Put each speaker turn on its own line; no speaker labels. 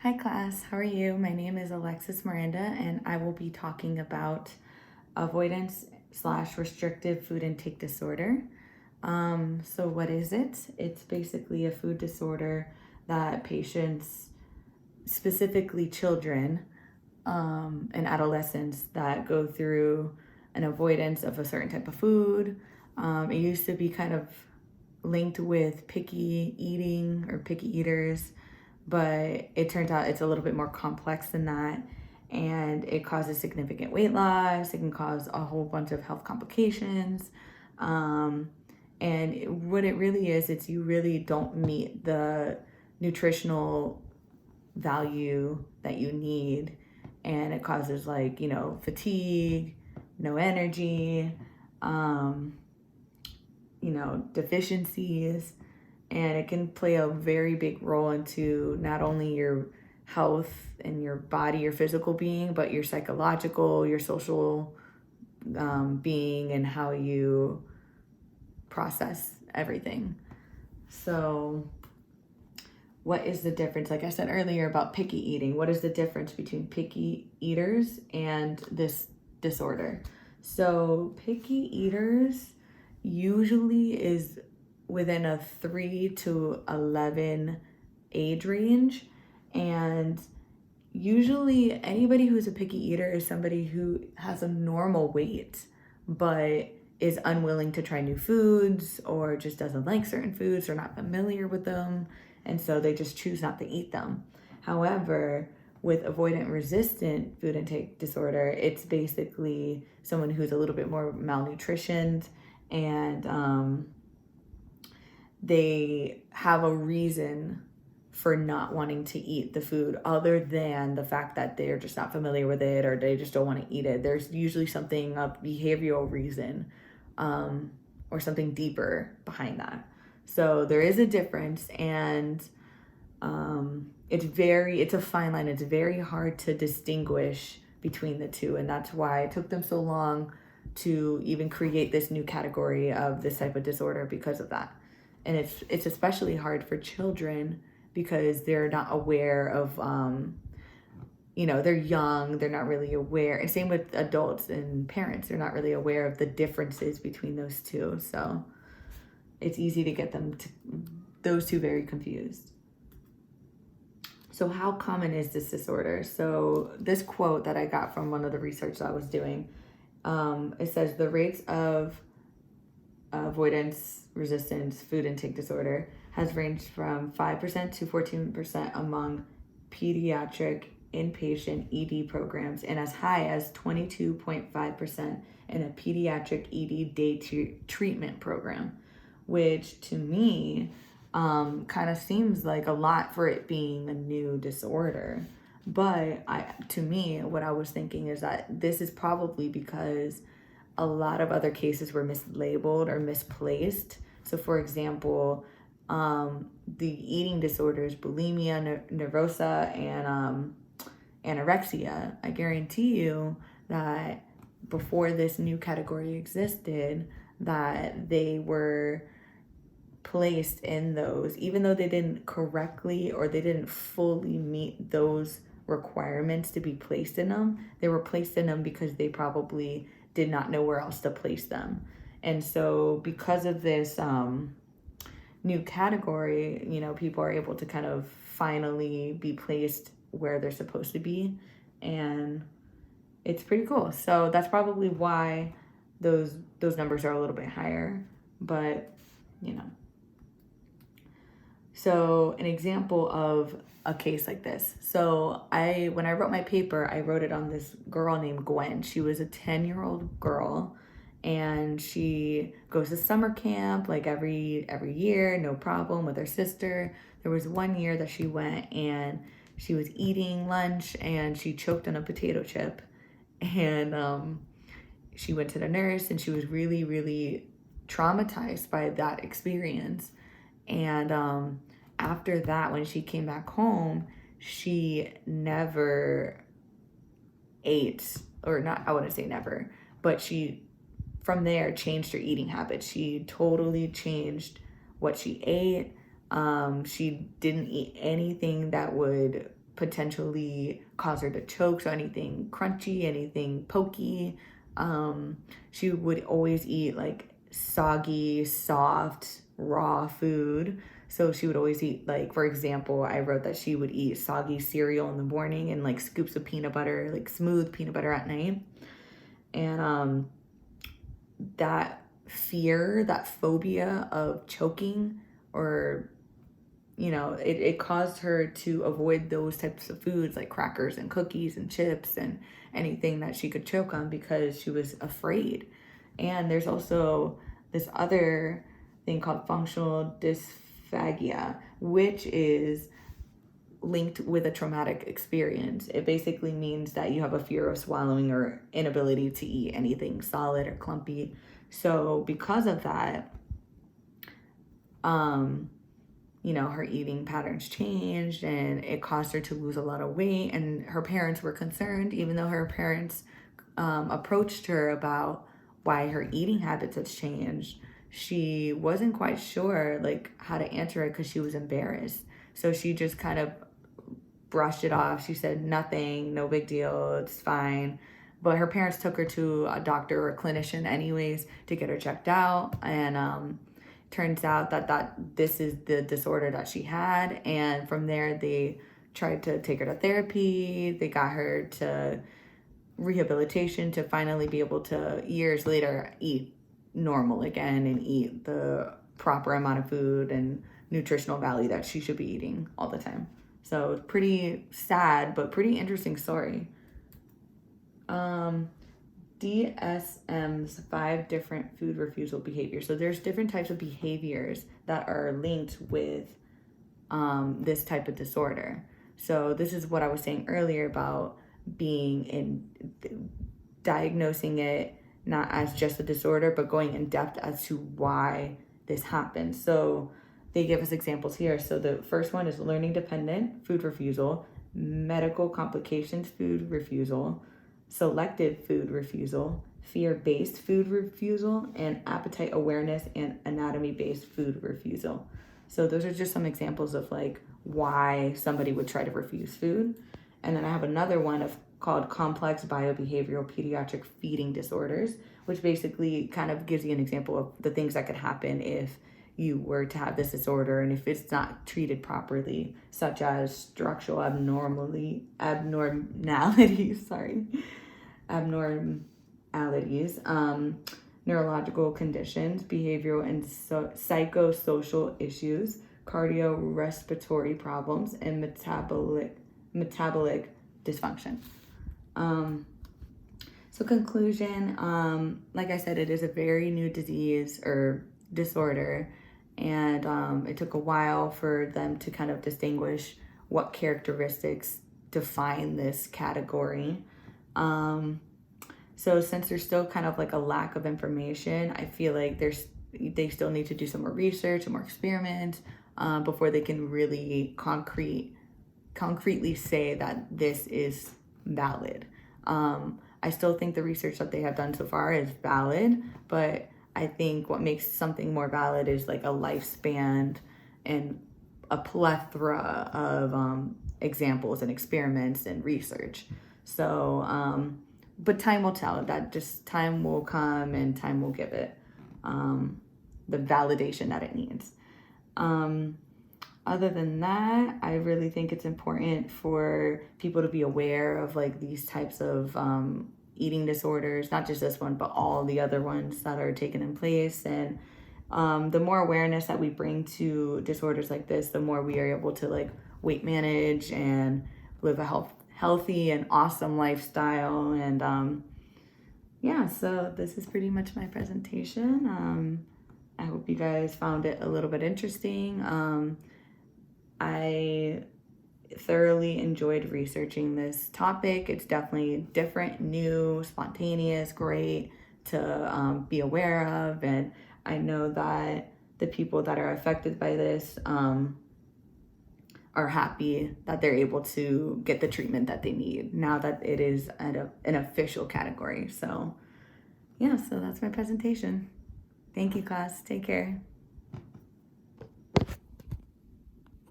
Hi class, how are you? My name is Alexis Miranda and I will be talking about avoidance slash restrictive food intake disorder. So what is it? It's basically a food disorder that patients, specifically children and adolescents that go through an avoidance of a certain type of food. It used to be kind of linked with picky eating or picky eaters, but it turns out it's a little bit more complex than that. And it causes significant weight loss. It can cause a whole bunch of health complications. What it really is, it's you really don't meet the nutritional value that you need. And it causes, like, fatigue, no energy, um, deficiencies, and it can play a very big role into not only your health and your body, your physical being, but your psychological, your social being, and how you process everything. So, what is the difference? Like I said earlier about picky eating, what is the difference between picky eaters and this disorder? So, picky eaters usually is within a 3 to 11 age range. And usually, anybody who's a picky eater is somebody who has a normal weight, but is unwilling to try new foods or just doesn't like certain foods or not familiar with them. And so they just choose not to eat them. However, with avoidant resistant food intake disorder, it's basically someone who's a little bit more malnutritioned, and they have a reason for not wanting to eat the food other than the fact that they're just not familiar with it or they just don't want to eat it. There's usually something, a behavioral reason, or something deeper behind that. So there is a difference, and it's a fine line. It's very hard to distinguish between the two, and that's why it took them so long to even create this new category of this type of disorder, because of that. And it's especially hard for children because they're not aware of they're young, they're not really aware, and same with adults and parents, they're not really aware of the differences between those two. So it's easy to get those two very confused. So how common is this disorder? So this quote that I got from one of the research that I was doing, it says the rates of avoidance resistance food intake disorder has ranged from 5% to 14% among pediatric inpatient ED programs, and as high as 22.5% in a pediatric ED day treatment program, which to me kind of seems like a lot for it being a new disorder. But to me, what I was thinking is that this is probably because a lot of other cases were mislabeled or misplaced. So, for example, the eating disorders, bulimia, nervosa, and anorexia, I guarantee you that before this new category existed, that they were placed in those, even though they didn't correctly or they didn't fully meet those requirements to be placed in them. They were placed in them because they probably did not know where else to place them. And so because of this new category, people are able to kind of finally be placed where they're supposed to be. And it's pretty cool. So that's probably why those numbers are a little bit higher. But, So an example of a case like this. So when I wrote my paper, I wrote it on this girl named Gwen. She was a 10-year-old girl, and she goes to summer camp like every year, no problem, with her sister. There was one year that she went and she was eating lunch and she choked on a potato chip. And she went to the nurse and she was really, really traumatized by that experience. And after that, when she came back home, she never ate, or not, I wouldn't say never, but she, from there, changed her eating habits. She totally changed what she ate. She didn't eat anything that would potentially cause her to choke. So anything crunchy, anything pokey. She would always eat like soggy, soft, raw food. So she would always eat, like, for example, I wrote that she would eat soggy cereal in the morning and like scoops of peanut butter, like smooth peanut butter at night. And that fear, that phobia of choking, or it caused her to avoid those types of foods like crackers and cookies and chips and anything that she could choke on because she was afraid. And there's also this other thing called functional dysphagia, which is linked with a traumatic experience. It basically means that you have a fear of swallowing or inability to eat anything solid or clumpy. So because of that, her eating patterns changed, and it caused her to lose a lot of weight. And her parents were concerned, even though her parents approached her about why her eating habits had changed. She wasn't quite sure like how to answer it because she was embarrassed. So she just kind of brushed it off. She said, nothing, no big deal, it's fine. But her parents took her to a doctor or a clinician anyways to get her checked out. And turns out that this is the disorder that she had. And from there, they tried to take her to therapy. They got her to rehabilitation to finally be able to, years later, eat normal again and eat the proper amount of food and nutritional value that she should be eating all the time. So pretty sad, but pretty interesting story. DSM's 5 different food refusal behaviors. So there's different types of behaviors that are linked with this type of disorder. So this is what I was saying earlier about diagnosing it not as just a disorder, but going in depth as to why this happens. So they give us examples here. So the first one is learning dependent food refusal, medical complications food refusal, selective food refusal, fear-based food refusal, and appetite awareness and anatomy-based food refusal. So those are just some examples of like why somebody would try to refuse food. And then I have another one called complex biobehavioral pediatric feeding disorders, which basically kind of gives you an example of the things that could happen if you were to have this disorder and if it's not treated properly, such as structural abnormalities, neurological conditions, behavioral and psychosocial issues, cardiorespiratory problems, and metabolic dysfunction. So conclusion, like I said, it is a very new disease or disorder, and it took a while for them to kind of distinguish what characteristics define this category. So since there's still kind of like a lack of information, I feel like they still need to do some more research and more experiments before they can really concretely say that this is valid. I still think the research that they have done so far is valid, but I think what makes something more valid is like a lifespan and a plethora of examples and experiments and research. So, but time will tell. That just time will come and time will give it the validation that it needs. Other than that, I really think it's important for people to be aware of like these types of eating disorders, not just this one, but all the other ones that are taken in place. And the more awareness that we bring to disorders like this, the more we are able to like weight manage and live a healthy and awesome lifestyle. And yeah, so this is pretty much my presentation. I hope you guys found it a little bit interesting. I thoroughly enjoyed researching this topic. It's definitely different, new, spontaneous, great to be aware of. And I know that the people that are affected by this are happy that they're able to get the treatment that they need now that it is an official category. So yeah, so that's my presentation. Thank you, class. Take care.